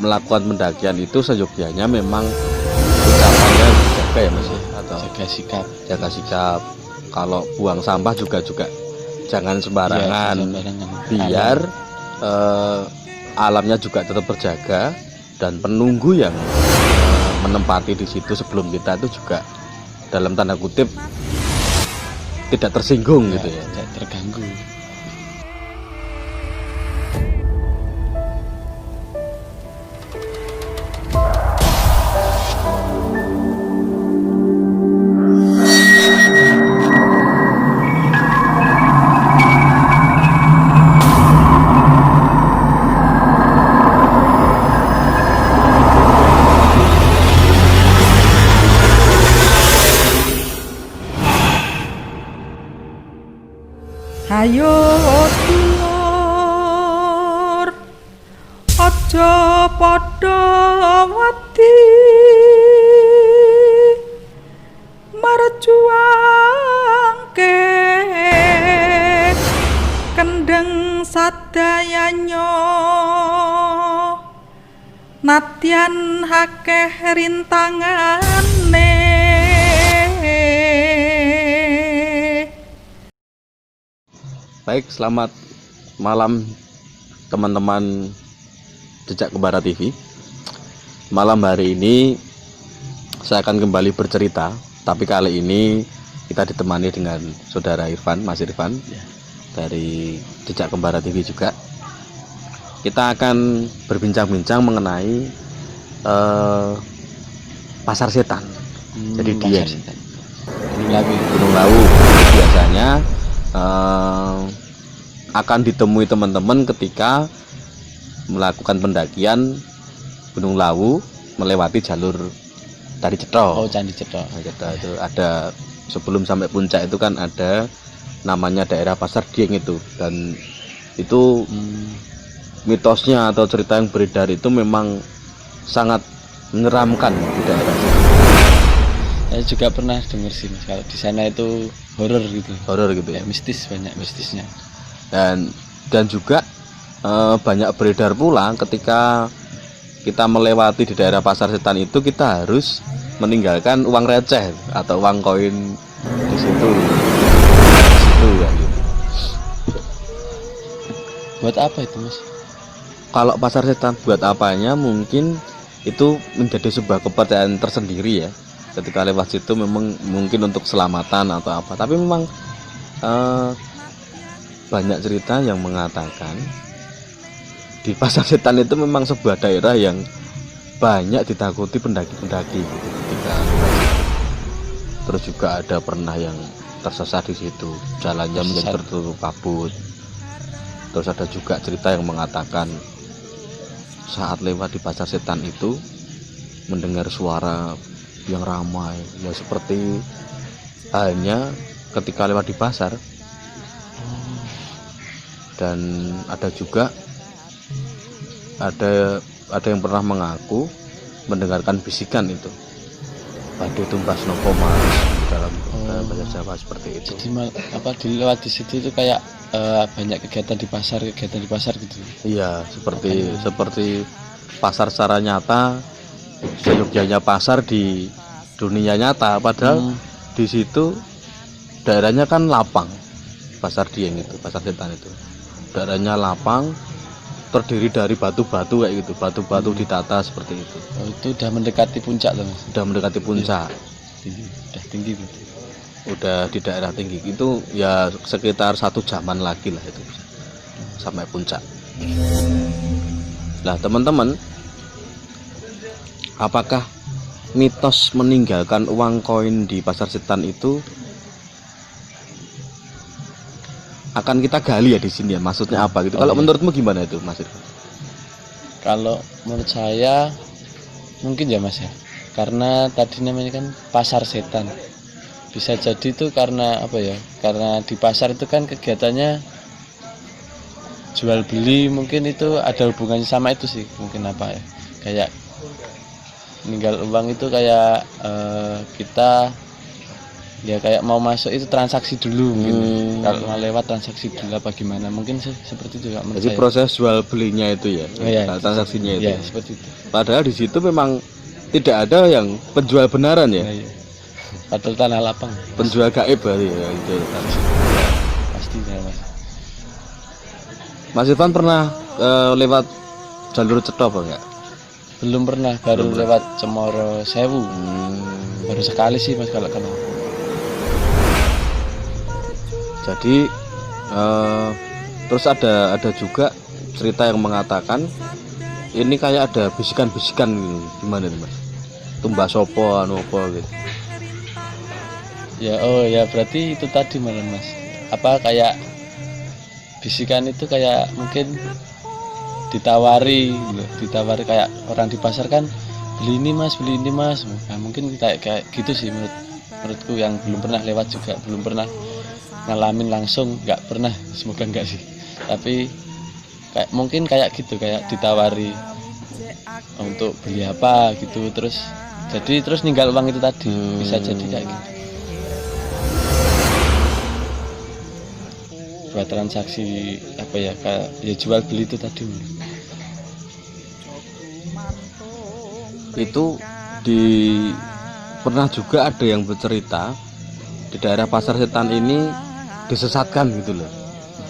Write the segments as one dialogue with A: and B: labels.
A: melakukan pendakian itu seyogyanya memang ucapannya jaga ya Mas ya? Atau jaga sikap. Kalau buang sampah juga jangan sembarangan, biar alamnya juga tetap terjaga, dan penunggu yang menempati di situ sebelum kita itu juga dalam tanda kutip tidak tersinggung gitu ya,
B: tidak terganggu.
C: Ayo dulur aja padha wedi marjuangke kendeng sadayanya nadyan akeh rintangane.
A: Baik, selamat malam teman-teman Jejak Kembara TV. Malam hari ini saya akan kembali bercerita, tapi kali ini kita ditemani dengan saudara Irfan, Mas Irfan dari Jejak Kembara TV juga. Kita akan berbincang-bincang mengenai pasar setan. Jadi dia Gunung Lawu biasanya akan ditemui teman-teman ketika melakukan pendakian Gunung Lawu melewati jalur Candi Cetha.
B: Oh, Candi Cetha.
A: Itu ada sebelum sampai puncak itu kan ada namanya daerah Pasar Dieng itu, dan itu mitosnya atau cerita yang beredar itu memang sangat menyeramkan di daerah itu.
B: Saya juga pernah dengar sih Mas, kalau di sana itu horor gitu
A: ya,
B: mistis, banyak mistisnya.
A: Dan juga banyak beredar pula ketika kita melewati di daerah Pasar Setan itu kita harus meninggalkan uang receh atau uang koin di situ ya gitu.
B: Buat apa itu Mas?
A: Kalau Pasar Setan buat apanya, mungkin itu menjadi sebuah kepercayaan tersendiri ya. Ketika lewat situ memang mungkin untuk keselamatan atau apa, tapi memang banyak cerita yang mengatakan di Pasar Setan itu memang sebuah daerah yang banyak ditakuti pendaki-pendaki gitu, ketika terus juga ada pernah yang tersesat di situ, jalannya menjadi tertutup kabut. Terus ada juga cerita yang mengatakan saat lewat di Pasar Setan itu mendengar suara yang ramai, ya seperti halnya ketika lewat di pasar. Dan ada juga ada yang pernah mengaku mendengarkan bisikan itu, "Badhe tumbas nopo Mas," dalam bahasa Jawa seperti itu.
B: Jadi dilewat di situ itu kayak banyak kegiatan di pasar gitu.
A: Iya, seperti pasar secara nyata, seyogyanya pasar di dunia nyata, padahal di situ daerahnya kan lapang. Pasar Dieng itu, Pasar Setan itu daerahnya lapang, terdiri dari batu-batu kayak gitu, batu-batu ditata seperti itu.
B: Oh, itu udah mendekati puncak loh Mas.
A: Udah mendekati puncak.
B: Udah tinggi gitu.
A: Udah di daerah tinggi itu ya sekitar 1 jaman lagi lah itu sampai puncak. Nah teman-teman, apakah mitos meninggalkan uang koin di Pasar Setan itu akan kita gali ya di sini ya? Maksudnya apa gitu? Kalau menurutmu gimana itu Mas Irfan?
B: Kalau menurut saya mungkin ya Mas ya, karena tadi namanya kan Pasar Setan. Bisa jadi itu karena apa ya? Karena di pasar itu kan kegiatannya jual beli, mungkin itu ada hubungannya sama itu sih. Mungkin apa ya? Kayak ninggal uang itu kayak kita ya kayak mau masuk itu transaksi dulu mungkin. Kalau
A: Hmm.
B: lewat transaksi dulu apa gimana mungkin seperti itu Kak, menurut
A: Jadi
B: saya.
A: proses jual belinya itu ya,
B: Iya,
A: transaksinya itu.
B: ya seperti itu.
A: Padahal di situ memang tidak ada yang penjual benaran ya,
B: Nah, iya. Padahal tanah lapang
A: penjual gaib berarti ya itu.
B: pasti ya Mas.
A: Mas Irfan pernah lewat jalur Cetha apa enggak?
B: Belum pernah, baru lewat Cemoro Sewu. Baru sekali sih Mas kalau.
A: Jadi terus ada juga cerita yang mengatakan ini kayak ada bisikan-bisikan gitu. Gimana nih Mas? Tumbas sopo anu apa gitu.
B: Ya oh ya berarti itu tadi malah Mas. Apa kayak bisikan itu kayak mungkin ditawari gitu. Kayak orang di pasar kan beli ini mas. Nah, mungkin kayak gitu sih menurutku yang belum pernah lewat juga, belum pernah ngalamin langsung, nggak pernah, semoga enggak sih, tapi mungkin kayak gitu, kayak ditawari untuk beli apa gitu, terus ninggal uang itu tadi. Bisa jadi kayak gitu buat transaksi apa ya, kayak ya jual beli itu tadi.
A: Itu pernah juga ada yang bercerita di daerah Pasar Setan ini disesatkan gitu loh.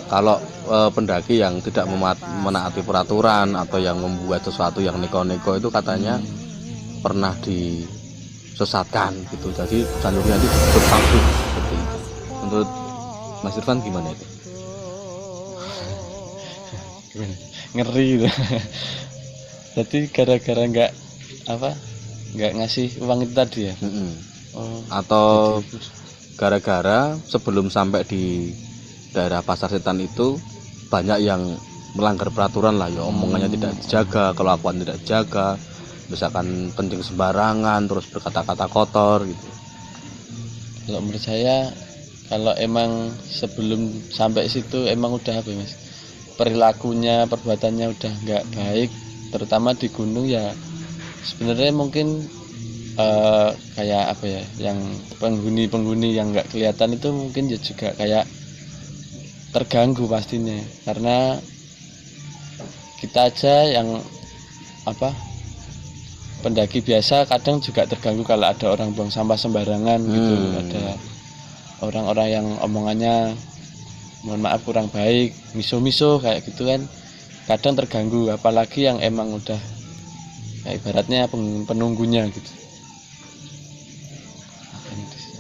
A: Kalau pendaki yang tidak menaati peraturan atau yang membuat sesuatu yang neko-neko itu katanya pernah disesatkan gitu. Jadi jalurnya itu disebut palsu seperti itu. Menurut Mas Irfan gimana itu?
B: Ngeri gitu. Jadi gara-gara nggak ngasih uang itu tadi ya. Oh,
A: Atau
B: jadi,
A: gara-gara sebelum sampai di daerah Pasar Setan itu banyak yang melanggar peraturan lah ya, omongannya tidak dijaga, kelakuan tidak dijaga, misalkan kencing sembarangan, terus berkata-kata kotor gitu.
B: kalau menurut saya, kalau emang sebelum sampai situ emang udah apa Mas, perilakunya, perbuatannya udah nggak baik, terutama di gunung ya. Sebenarnya mungkin kayak apa ya, yang penghuni yang nggak kelihatan itu mungkin ya juga kayak terganggu pastinya, karena kita aja yang pendaki biasa kadang juga terganggu kalau ada orang buang sampah sembarangan gitu, ada orang-orang yang omongannya mohon maaf kurang baik, miso-miso kayak gitu kan, kadang terganggu, apalagi yang emang udah kayak ibaratnya penunggunya gitu.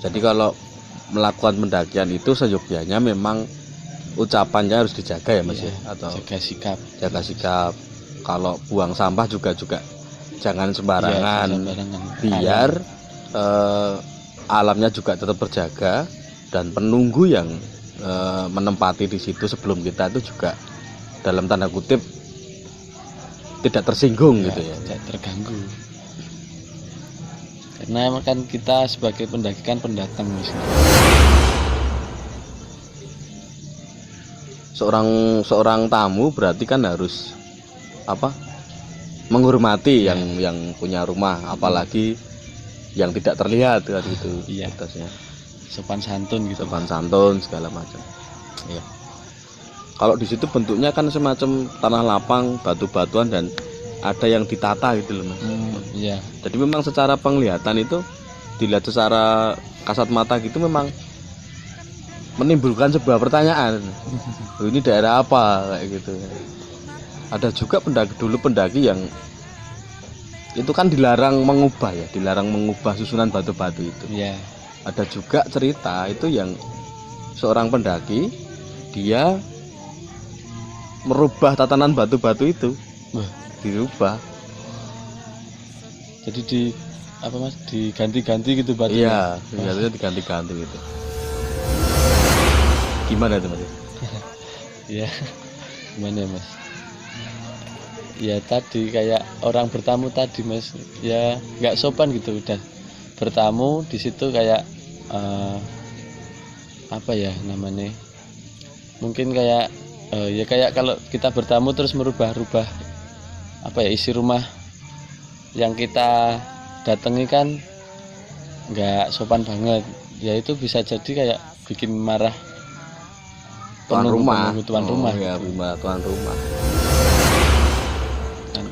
A: Jadi kalau melakukan pendakian itu seyogyanya memang ucapannya harus dijaga ya Mas ya, atau jaga sikap. Kalau buang sampah juga jangan sembarangan, biar alamnya juga tetap terjaga, dan penunggu yang menempati di situ sebelum kita itu juga dalam tanda kutip tidak tersinggung gitu ya,
B: tidak terganggu, karena kan kita sebagai pendaki kan pendatang misalnya.
A: Seorang tamu berarti kan harus menghormati yang punya rumah, apalagi yang tidak terlihat kan gitu.
B: Iya.
A: Atasnya
B: Sopan santun gitu.
A: sopan santun segala macam. Iya. Kalau di situ bentuknya kan semacam tanah lapang, batu-batuan, dan ada yang ditata gitu loh Mas.
B: Iya.
A: Jadi memang secara penglihatan itu dilihat secara kasat mata gitu memang menimbulkan sebuah pertanyaan. Ini daerah apa kayak gitu. Ada juga pendaki yang itu kan dilarang mengubah susunan batu-batu itu.
B: Iya.
A: Ada juga cerita itu yang seorang pendaki dia merubah tatanan batu-batu itu. Dirubah.
B: Jadi diganti-ganti gitu batunya.
A: Iya, biasanya diganti-ganti gitu. Gimana itu Mas?
B: Iya. Gimana Mas? Ya tadi kayak orang bertamu tadi Mas, ya nggak sopan gitu, udah bertamu di situ kayak apa ya namanya, mungkin kayak ya kayak kalau kita bertamu terus merubah-rubah isi rumah yang kita datangi kan nggak sopan banget. ya itu bisa jadi kayak bikin marah
A: Tuan rumah.
B: tuan rumah
A: Ya,
B: gitu.
A: tuan rumah.
B: Kan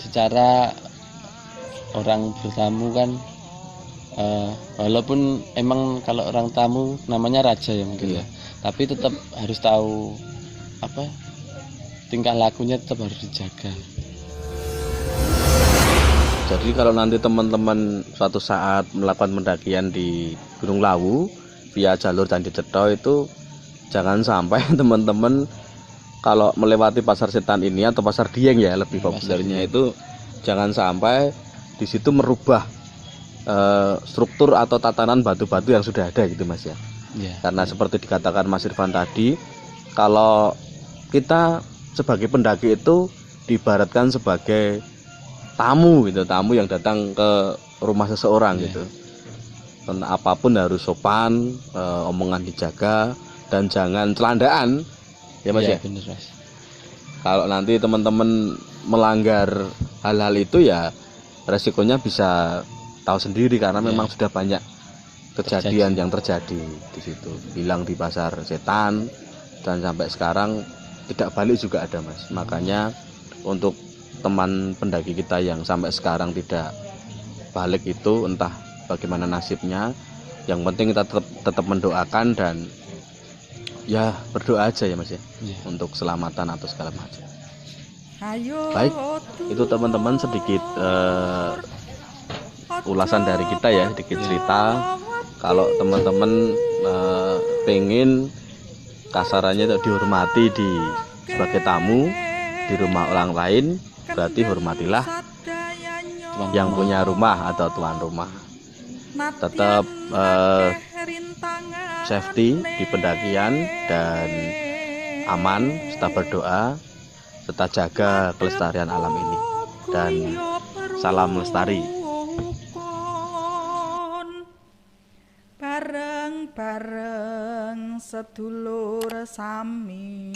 B: secara orang bertamu kan walaupun emang kalau orang tamu namanya raja ya mungkin
A: Iya.
B: ya, tapi tetap harus tahu apa tingkah lakunya tetap harus dijaga.
A: Jadi kalau nanti teman-teman suatu saat melakukan pendakian di Gunung Lawu via jalur Candi Cetha itu jangan sampai teman-teman kalau melewati Pasar Setan ini atau Pasar Dieng ya lebih populernya itu, jangan sampai di situ merubah struktur atau tatanan batu-batu yang sudah ada gitu Mas ya.
B: Ya.
A: Karena seperti dikatakan Mas Irfan tadi, kalau kita sebagai pendaki itu diibaratkan sebagai tamu gitu, tamu yang datang ke rumah seseorang gitu. Dan apapun harus sopan, omongan dijaga dan jangan celandaan ya Mas ya.
B: Bener, Mas.
A: Kalau nanti teman-teman melanggar hal-hal itu ya resikonya bisa tahu sendiri karena memang sudah banyak kejadian yang terjadi di situ. Hilang di Pasar Setan dan sampai sekarang tidak balik juga ada Mas. Makanya untuk teman pendaki kita yang sampai sekarang tidak balik itu entah bagaimana nasibnya, yang penting kita tetap mendoakan dan ya berdoa aja ya Mas ya, untuk keselamatan atau segala macam.
C: Ayo
A: Baik, itu teman-teman sedikit ulasan dari kita ya, sedikit cerita. Kalau teman-teman pengen kasarannya dihormati sebagai tamu di rumah orang lain, berarti hormatilah yang punya rumah atau tuan rumah. Tetap safety di pendakian dan aman, serta berdoa, serta jaga kelestarian alam ini. Dan salam lestari.
C: Bareng-bareng sedulur sami